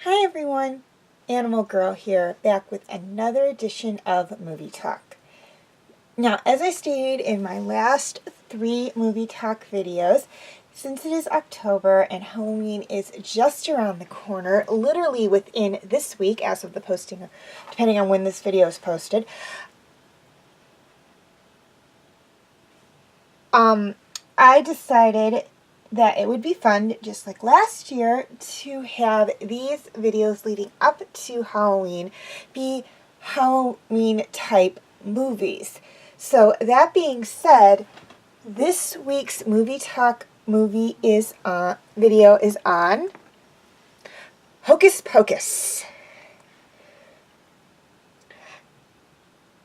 Hi everyone, Animal Girl here, back with another edition of Movie Talk. Now, as I stated in my last 3 Movie Talk videos, since it is October and Halloween is just around the corner, literally within this week as of the posting, depending on when this video is posted, I decided that it would be fun, just like last year, to have these videos leading up to Halloween be Halloween type movies. So that being said, this week's Movie Talk video is on Hocus Pocus.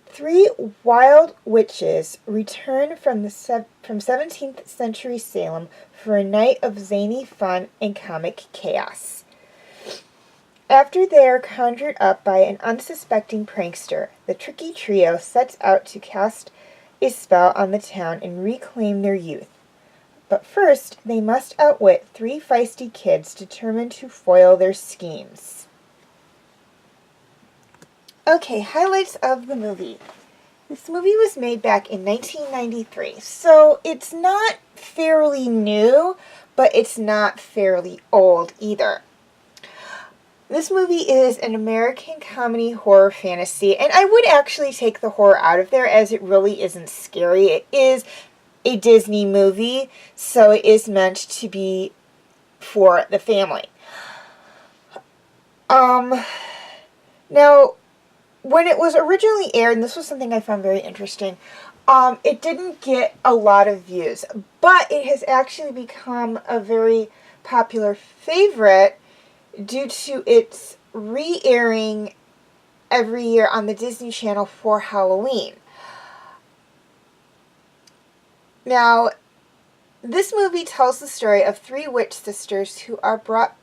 3 wild witches return from 17th century Salem for a night of zany fun and comic chaos. After they are conjured up by an unsuspecting prankster, the tricky trio sets out to cast a spell on the town and reclaim their youth. But first, they must outwit 3 feisty kids determined to foil their schemes. Okay, highlights of the movie. This movie was made back in 1993, so it's not fairly new, but it's not fairly old either. This movie is an American comedy horror fantasy, and I would actually take the horror out of there as it really isn't scary. It is a Disney movie, so it is meant to be for the family. Now, when it was originally aired, and this was something I found very interesting, it didn't get a lot of views, but it has actually become a very popular favorite due to its re-airing every year on the Disney Channel for Halloween. Now, this movie tells the story of 3 witch sisters who are brought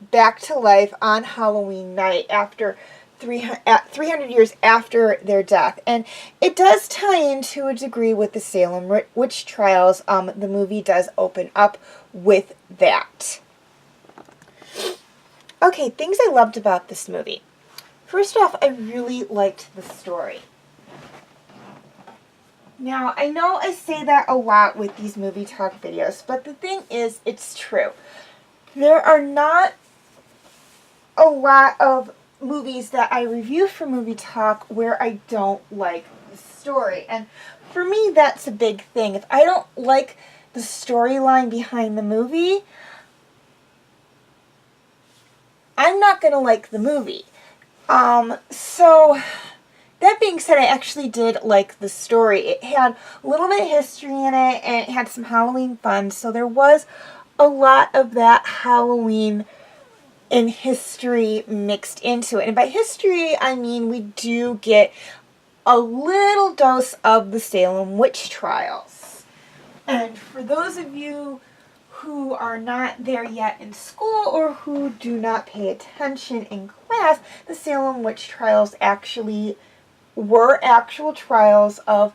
back to life on Halloween night after 300 years after their death. And it does tie in to a degree with the Salem witch trials. The movie does open up with that. Okay, things I loved about this movie. First off, I really liked the story. Now, I know I say that a lot with these movie talk videos, but the thing is, it's true. There are not a lot of movies that I review for Movie Talk where I don't like the story. And for me, that's a big thing. If I don't like the storyline behind the movie, I'm not going to like the movie. So, that being said, I actually did like the story. It had a little bit of history in it, and it had some Halloween fun, so there was a lot of that Halloween and history mixed into it. And by history, I mean we do get a little dose of the Salem witch trials. And for those of you who are not there yet in school or who do not pay attention in class, the Salem witch trials actually were actual trials of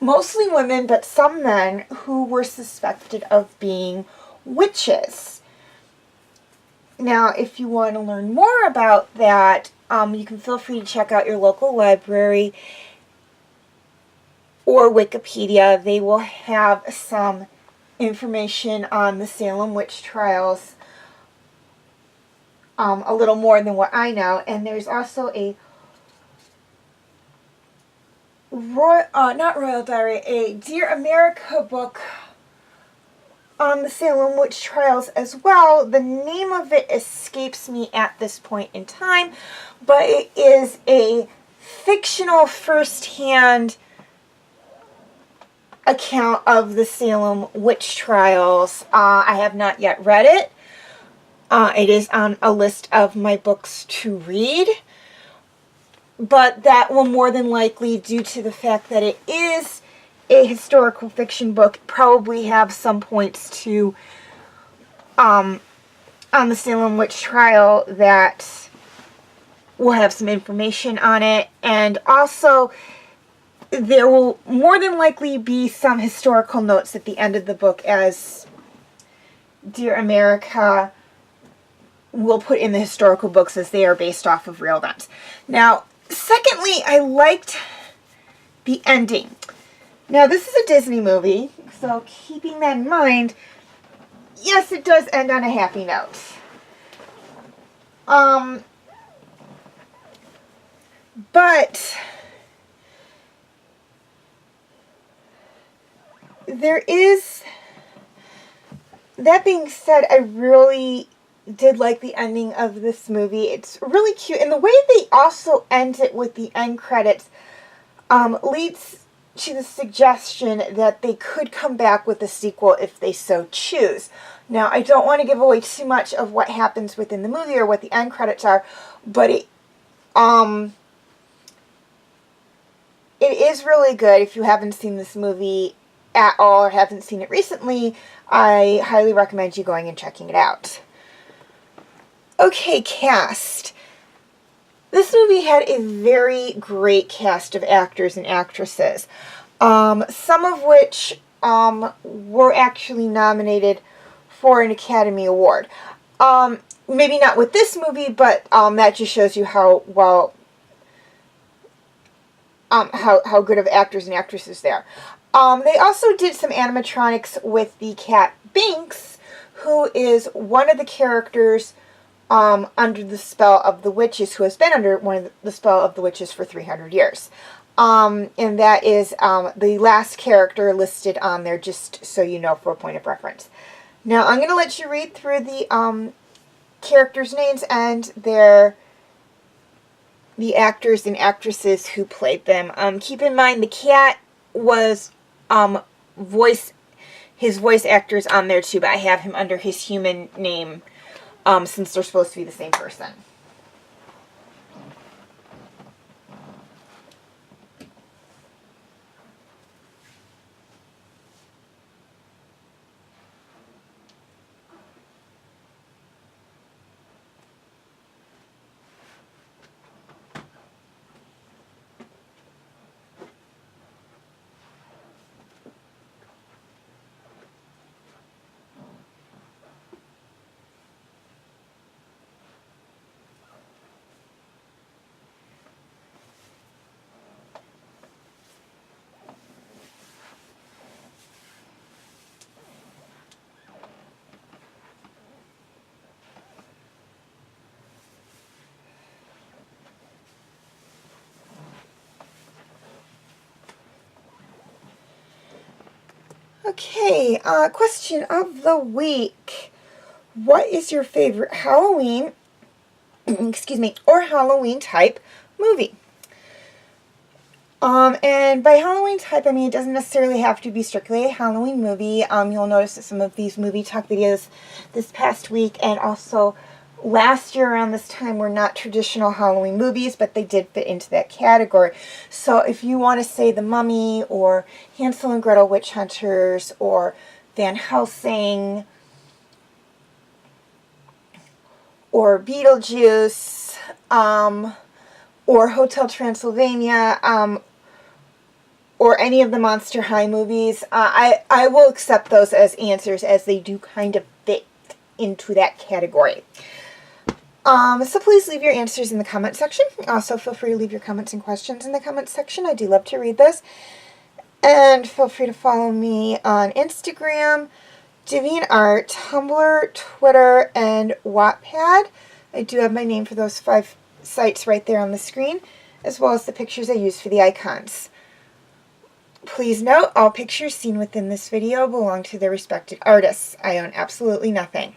mostly women, but some men who were suspected of being witches. Now, if you want to learn more about that, you can feel free to check out your local library or Wikipedia. They will have some information on the Salem witch trials, a little more than what I know. And there's also a not Royal Diary, a Dear America book on the Salem witch trials as well. The name of it escapes me at this point in time, but it is a fictional first-hand account of the Salem witch trials. I have not yet read it. It is on a list of my books to read, but that will more than likely, due to the fact that it is a historical fiction book, probably have some points to on the Salem witch trial that will have some information on it. And also there will more than likely be some historical notes at the end of the book, as Dear America we'll put in the historical books as they are based off of real events. Now, secondly, I liked the ending. Now, this is a Disney movie, so keeping that in mind, yes, it does end on a happy note. But there is, that being said, I really did like the ending of this movie. It's really cute, and the way they also end it with the end credits leads to the suggestion that they could come back with a sequel if they so choose. Now, I don't want to give away too much of what happens within the movie or what the end credits are, but it is really good. If you haven't seen this movie at all or haven't seen it recently, I highly recommend you going and checking it out. Okay, cast. This movie had a very great cast of actors and actresses, some of which were actually nominated for an Academy Award. Maybe not with this movie, but that just shows you how well, how good of actors and actresses they are. They also did some animatronics with the cat Binks, who is one of the characters under the spell of the witches, who has been under the spell of the witches for 300 years. And that is the last character listed on there, just so you know, for a point of reference. Now, I'm going to let you read through the characters' names and the actors and actresses who played them. Keep in mind, the cat was his voice actors on there too, but I have him under his human name, since they're supposed to be the same person. Okay, question of the week. What is your favorite Halloween, excuse me, or Halloween type movie? And by Halloween type, I mean, it doesn't necessarily have to be strictly a Halloween movie. You'll notice that some of these movie talk videos this past week and also last year around this time were not traditional Halloween movies, but they did fit into that category. So if you want to say The Mummy or Hansel and Gretel Witch Hunters or Van Helsing or Beetlejuice or Hotel Transylvania or any of the Monster High movies, I will accept those as answers, as they do kind of fit into that category. So please leave your answers in the comment section. Also, feel free to leave your comments and questions in the comment section. I do love to read those. And feel free to follow me on Instagram, DeviantArt, Tumblr, Twitter, and Wattpad. I do have my name for those 5 sites right there on the screen, as well as the pictures I use for the icons. Please note, all pictures seen within this video belong to their respective artists. I own absolutely nothing.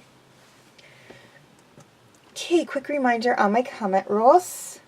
Okay, quick reminder on my comment rules.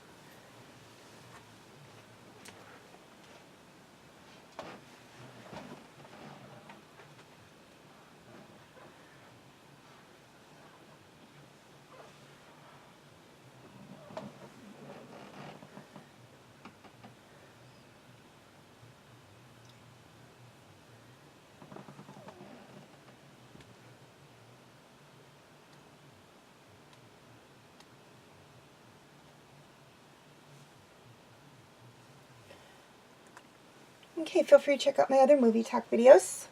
Okay, feel free to check out my other movie talk videos.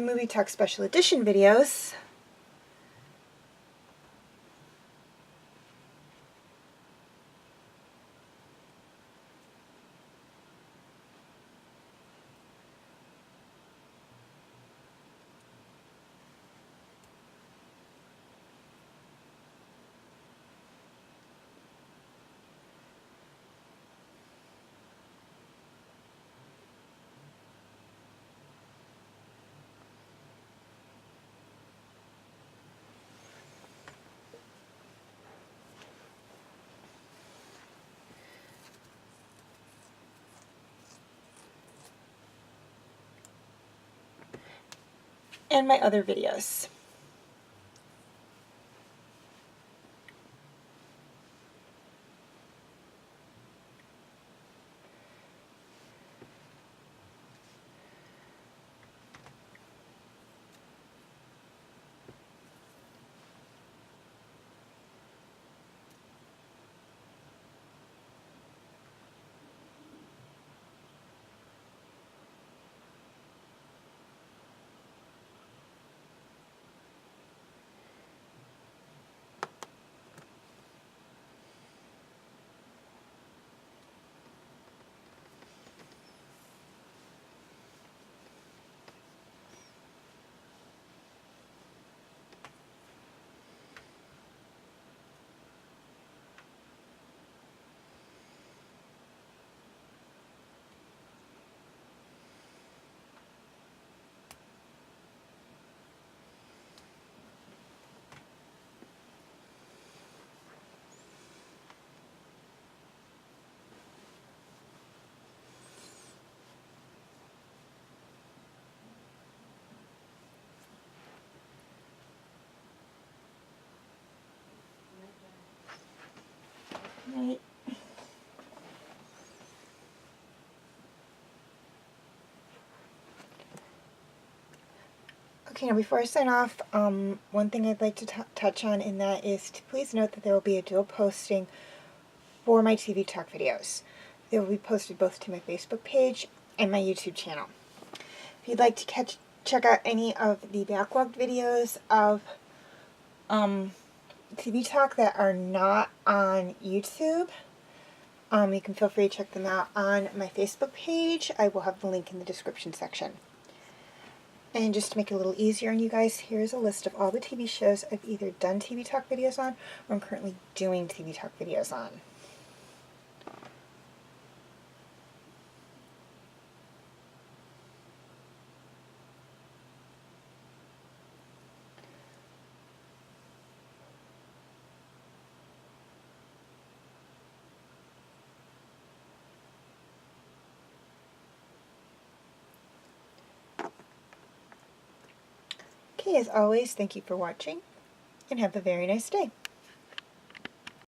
my Movie Talk Special Edition videos. And my other videos. Right. Okay, now before I sign off, one thing I'd like to touch on, and that is to please note that there will be a dual posting for my TV Talk videos. They will be posted both to my Facebook page and my YouTube channel. If you'd like to check out any of the backlogged videos of TV Talk that are not on YouTube, you can feel free to check them out on my Facebook page. I will have the link in the description section. And just to make it a little easier on you guys, here's a list of all the TV shows I've either done TV Talk videos on or I'm currently doing TV Talk videos on. Okay, as always, thank you for watching, and have a very nice day.